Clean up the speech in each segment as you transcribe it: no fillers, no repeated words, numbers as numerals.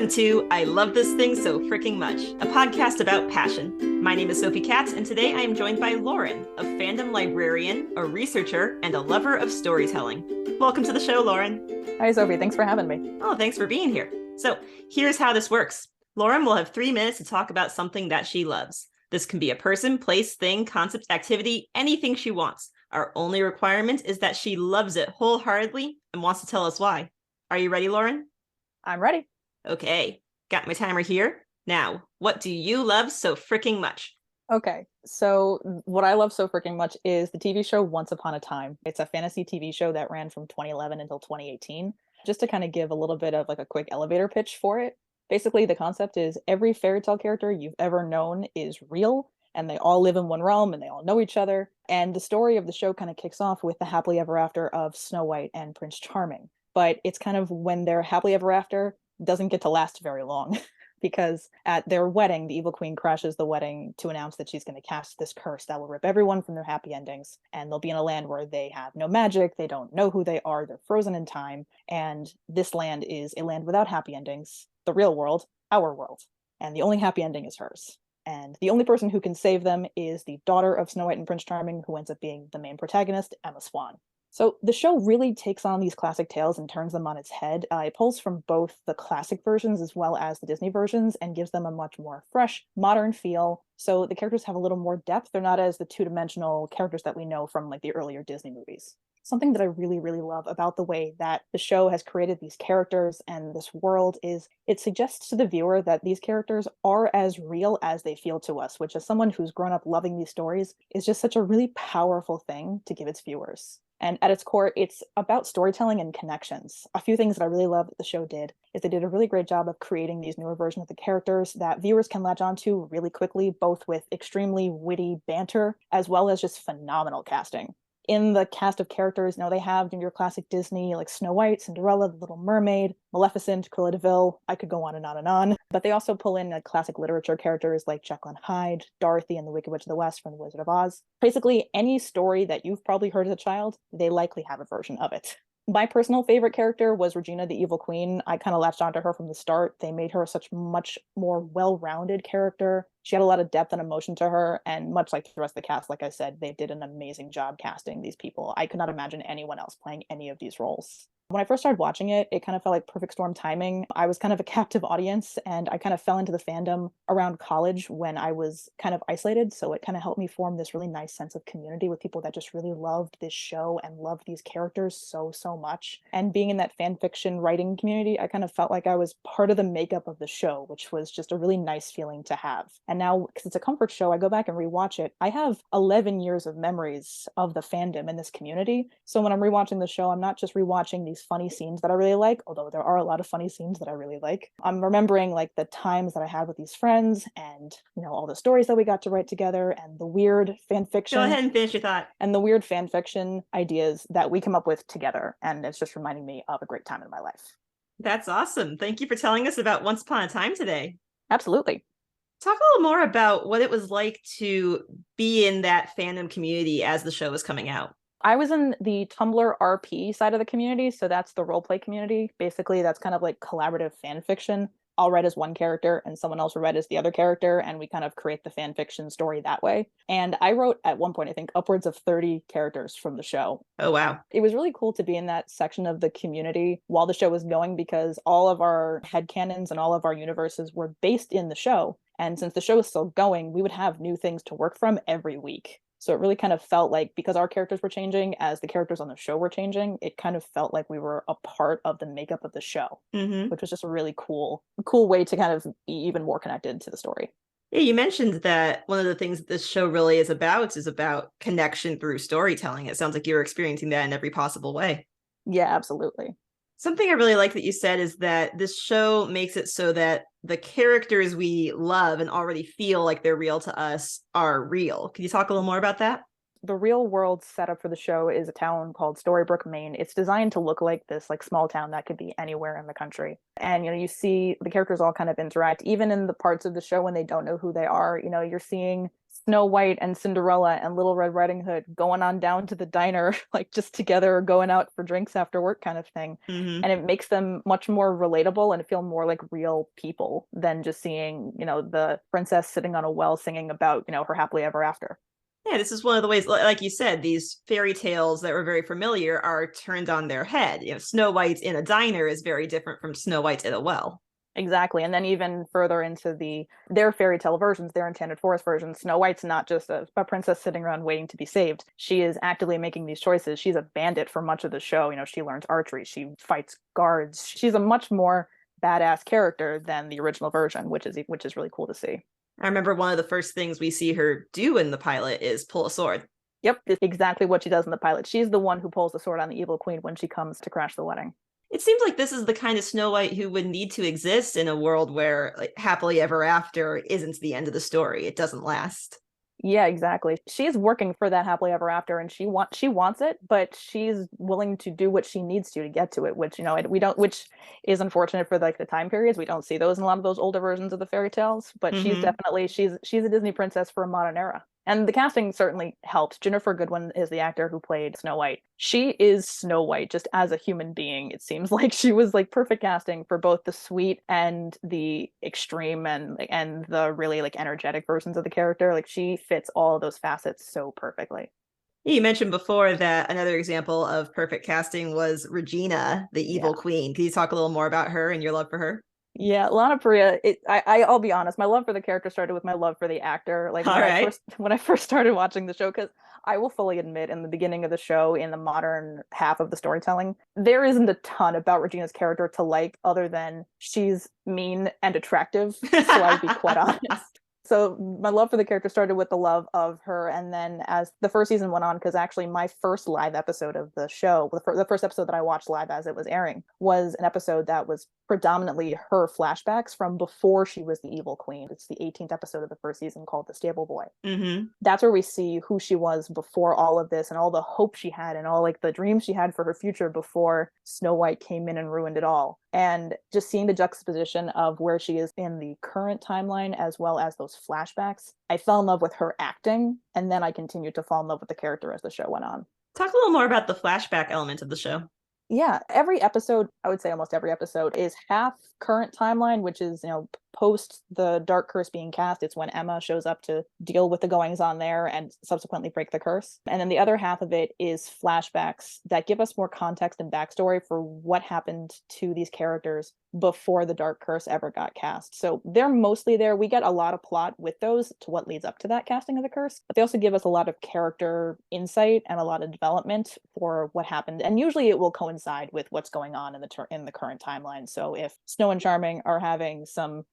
Welcome to I Love This Thing So Fricking Much, a podcast about passion. My name is Sophie Katz, and today I am joined by Lauren, a fandom librarian, a researcher, and a lover of storytelling. Welcome to the show, Lauren. Hi, Sophie. Thanks for having me. Oh, thanks for being here. So here's how this works. Lauren will have 3 minutes to talk about something that she loves. This can be a person, place, thing, concept, activity, anything she wants. Our only requirement is that she loves it wholeheartedly and wants to tell us why. Are you ready, Lauren? I'm ready. Okay, got my timer here. Now, what do you love so fricking much? Okay, so what I love so freaking much is the TV show Once Upon a Time. It's a fantasy TV show that ran from 2011 until 2018. Just to kind of give a little bit of like a quick elevator pitch for it. Basically, the concept is every fairy tale character you've ever known is real, and they all live in one realm and they all know each other. And the story of the show kind of kicks off with the happily ever after of Snow White and Prince Charming. But it's kind of when they're happily ever after doesn't get to last very long. Because at their wedding, the evil queen crashes the wedding to announce that she's going to cast this curse that will rip everyone from their happy endings. And they'll be in a land where they have no magic, they don't know who they are, they're frozen in time. And this land is a land without happy endings, the real world, our world. And the only happy ending is hers. And the only person who can save them is the daughter of Snow White and Prince Charming, who ends up being the main protagonist, Emma Swan. So the show really takes on these classic tales and turns them on its head. It pulls from both the classic versions as well as the Disney versions and gives them a much more fresh, modern feel. So the characters have a little more depth. They're not as the two-dimensional characters that we know from like the earlier Disney movies. Something that I really, really love about the way that the show has created these characters and this world is it suggests to the viewer that these characters are as real as they feel to us, which as someone who's grown up loving these stories is just such a really powerful thing to give its viewers. And at its core, it's about storytelling and connections. A few things that I really love that the show did is they did a really great job of creating these newer versions of the characters that viewers can latch onto really quickly, both with extremely witty banter as well as just phenomenal casting. In the cast of characters, they have your classic Disney, like Snow White, Cinderella, The Little Mermaid, Maleficent, Cruella de Vil. I could go on and on and on. But they also pull in classic literature characters like Jekyll and Hyde, Dorothy and the Wicked Witch of the West from The Wizard of Oz. Basically, any story that you've probably heard as a child, they likely have a version of it. My personal favorite character was Regina the Evil Queen. I kind of latched onto her from the start. They made her such much more well-rounded character. She had a lot of depth and emotion to her, and much like the rest of the cast, like I said, they did an amazing job casting these people. I could not imagine anyone else playing any of these roles. When I first started watching it, it kind of felt like perfect storm timing. I was kind of a captive audience, and I kind of fell into the fandom around college when I was kind of isolated. So it kind of helped me form this really nice sense of community with people that just really loved this show and loved these characters so, so much. And being in that fan fiction writing community, I kind of felt like I was part of the makeup of the show, which was just a really nice feeling to have. And now, because it's a comfort show, I go back and rewatch it. I have 11 years of memories of the fandom in this community. So when I'm rewatching the show, I'm not just rewatching these funny scenes that I really like, although there are a lot of funny scenes that I really like. I'm remembering like the times that I had with these friends and, all the stories that we got to write together and the weird fan fiction. Go ahead and finish your thought. And the weird fan fiction ideas that we come up with together. And it's just reminding me of a great time in my life. That's awesome. Thank you for telling us about Once Upon a Time today. Absolutely. Talk a little more about what it was like to be in that fandom community as the show was coming out. I was in the Tumblr RP side of the community, so that's the roleplay community. Basically, that's kind of like collaborative fan fiction. I'll write as one character and someone else will write as the other character, and we kind of create the fan fiction story that way. And I wrote at one point, I think, upwards of 30 characters from the show. Oh, wow. It was really cool to be in that section of the community while the show was going because all of our headcanons and all of our universes were based in the show. And since the show is still going, we would have new things to work from every week. So it really kind of felt like, because our characters were changing as the characters on the show were changing, it kind of felt like we were a part of the makeup of the show, which was just a really cool way to kind of be even more connected to the story. Yeah, you mentioned that one of the things that this show really is about connection through storytelling. It sounds like you're experiencing that in every possible way. Yeah, absolutely. Something I really like that you said is that this show makes it so that the characters we love and already feel like they're real to us are real. Can you talk a little more about that? The real world setup for the show is a town called Storybrooke, Maine. It's designed to look like this small town that could be anywhere in the country. And you see the characters all kind of interact, even in the parts of the show when they don't know who they are. You're seeing Snow White and Cinderella and Little Red Riding Hood going on down to the diner, like just together or going out for drinks after work kind of thing. Hmm. And it makes them much more relatable and feel more like real people than just seeing, the princess sitting on a well singing about, her happily ever after. Yeah, this is one of the ways, like you said, these fairy tales that were very familiar are turned on their head. Snow White in a diner is very different from Snow White in a well. Exactly. And then even further into their fairy tale versions, their Enchanted Forest versions, Snow White's not just a princess sitting around waiting to be saved. She is actively making these choices. She's a bandit for much of the show. She learns archery, she fights guards. She's a much more badass character than the original version, which is really cool to see. I remember one of the first things we see her do in the pilot is pull a sword. Yep, it's exactly what she does in the pilot. She's the one who pulls the sword on the evil queen when she comes to crash the wedding. It seems like this is the kind of Snow White who would need to exist in a world where like, happily ever after isn't the end of the story. It doesn't last. Yeah, exactly. She's working for that happily ever after, and she wants it, but she's willing to do what she needs to get to it. Which we don't, which is unfortunate for like the time periods. We don't see those in a lot of those older versions of the fairy tales. But she's Mm-hmm. definitely she's a Disney princess for a modern era. And the casting certainly helps. Ginnifer Goodwin is the actor who played Snow White. She is Snow White just as a human being. It seems like she was like perfect casting for both the sweet and the extreme and the really like energetic versions of the character. Like she fits all of those facets so perfectly. You mentioned before that another example of perfect casting was Regina, the Yeah. evil queen. Can you talk a little more about her and your love for her? Yeah, Lana Parrilla. I'll be honest. My love for the character started with my love for the actor. Like All when I right. first when I first started watching the show, because I will fully admit, in the beginning of the show, in the modern half of the storytelling, there isn't a ton about Regina's character to like, other than she's mean and attractive. So I'll be quite honest. So my love for the character started with the love of her, and then as the first season went on, because actually my first live episode of the show, the first episode that I watched live as it was airing, was an episode that was predominantly her flashbacks from before she was the evil queen. It's the 18th episode of the first season, called The Stable Boy. Mm-hmm. That's where we see who she was before all of this, and all the hope she had, and all like the dreams she had for her future before Snow White came in and ruined it all. And just seeing the juxtaposition of where she is in the current timeline as well as those flashbacks, I fell in love with her acting, and then I continued to fall in love with the character as the show went on. Talk a little more about the flashback element of the show. Yeah, every episode, I would say almost every episode, is half current timeline, which is, post the dark curse being cast. It's when Emma shows up to deal with the goings on there and subsequently break the curse. And then the other half of it is flashbacks that give us more context and backstory for what happened to these characters before the dark curse ever got cast. So they're mostly there. We get a lot of plot with those to what leads up to that casting of the curse, but they also give us a lot of character insight and a lot of development for what happened. And usually it will coincide with what's going on in the current timeline. So if Snow and Charming are having some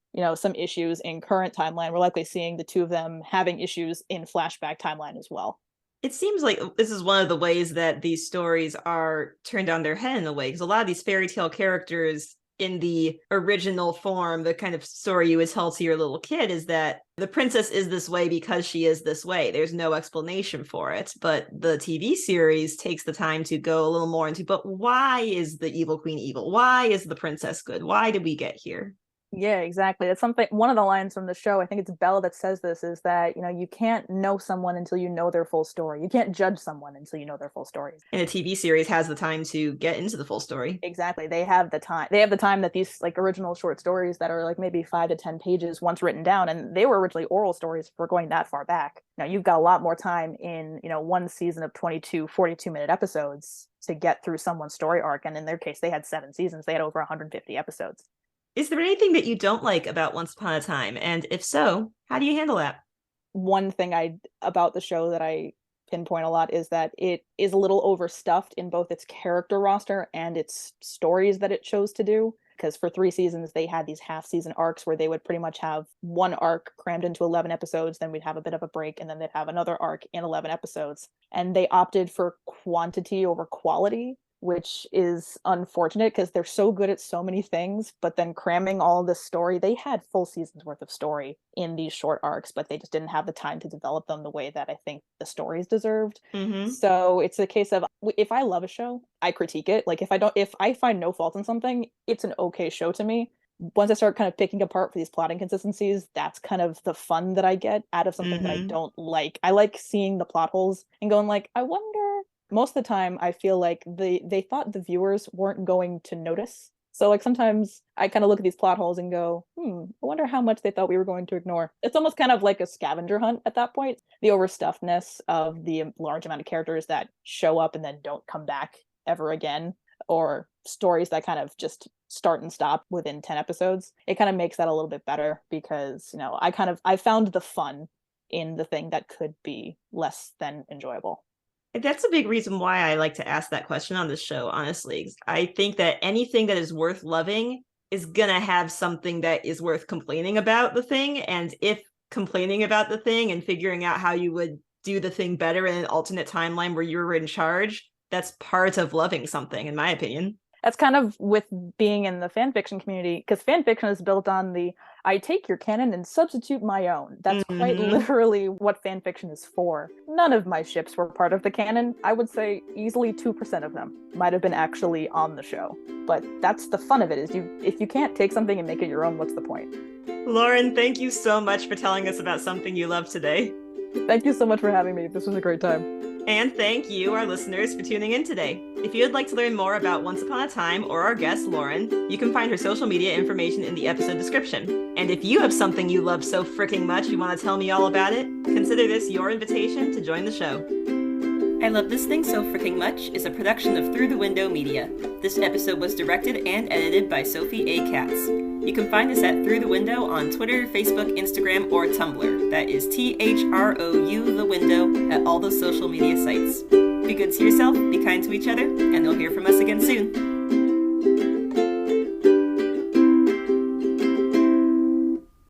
issues in current timeline, we're likely seeing the two of them having issues in flashback timeline as well. It seems like this is one of the ways that these stories are turned on their head in a way, because a lot of these fairy tale characters in the original form, the kind of story you would tell to your little kid is that the princess is this way because she is this way. There's no explanation for it. But the TV series takes the time to go a little more into, but why is the evil queen evil? Why is the princess good? Why did we get here? Yeah, exactly. That's something, one of the lines from the show, I think it's Belle that says this, is that, you can't know someone until you know their full story. You can't judge someone until you know their full story. And a TV series has the time to get into the full story. Exactly. They have the time. They have the time that these like original short stories that are like maybe 5 to 10 pages once written down, and they were originally oral stories for going that far back. Now you've got a lot more time in, one season of 22 42-minute episodes to get through someone's story arc. And in their case, they had 7 seasons. They had over 150 episodes. Is there anything that you don't like about Once Upon a Time? And if so, how do you handle that? One thing about the show that I pinpoint a lot is that it is a little overstuffed in both its character roster and its stories that it chose to do. Because for 3 seasons, they had these half-season arcs where they would pretty much have one arc crammed into 11 episodes, then we'd have a bit of a break, and then they'd have another arc in 11 episodes. And they opted for quantity over quality, which is unfortunate because they're so good at so many things, but then cramming all this story, they had full seasons worth of story in these short arcs, but they just didn't have the time to develop them the way that I think the stories deserved. Mm-hmm. So it's a case of, if I love a show, I critique it. Like if I find no fault in something, it's an okay show to me. once I start kind of picking apart for these plot inconsistencies, that's kind of the fun that I get out of something that I Mm-hmm. don't like. I like seeing the plot holes and going like, I wonder. Most of the time, I feel like they thought the viewers weren't going to notice. So like sometimes I kind of look at these plot holes and go, I wonder how much they thought we were going to ignore. It's almost kind of like a scavenger hunt at that point. The overstuffedness of the large amount of characters that show up and then don't come back ever again, or stories that kind of just start and stop within 10 episodes. It kind of makes that a little bit better because, I found the fun in the thing that could be less than enjoyable. That's a big reason why I like to ask that question on this show, honestly. I think that anything that is worth loving is going to have something that is worth complaining about the thing. And if complaining about the thing and figuring out how you would do the thing better in an alternate timeline where you were in charge, that's part of loving something, in my opinion. That's kind of with being in the fan fiction community, because fan fiction is built on the I take your canon and substitute my own. That's quite Mm-hmm. literally what fan fiction is for. None of my ships were part of the canon. I would say easily 2% of them might have been actually on the show. But that's the fun of it, is if you can't take something and make it your own, what's the point? Lauren, thank you so much for telling us about something you love today. Thank you so much for having me. This was a great time. And thank you, our listeners, for tuning in today. If you would like to learn more about Once Upon a Time or our guest, Lauren, you can find her social media information in the episode description. And if you have something you love so freaking much you want to tell me all about it, consider this your invitation to join the show. I Love This Thing So Freaking Much is a production of Through the Window Media. This episode was directed and edited by Sophie A. Katz. You can find us at Through the Window on Twitter, Facebook, Instagram, or Tumblr. That is THROU The Window at all those social media sites. Be good to yourself, be kind to each other, and you'll hear from us again soon.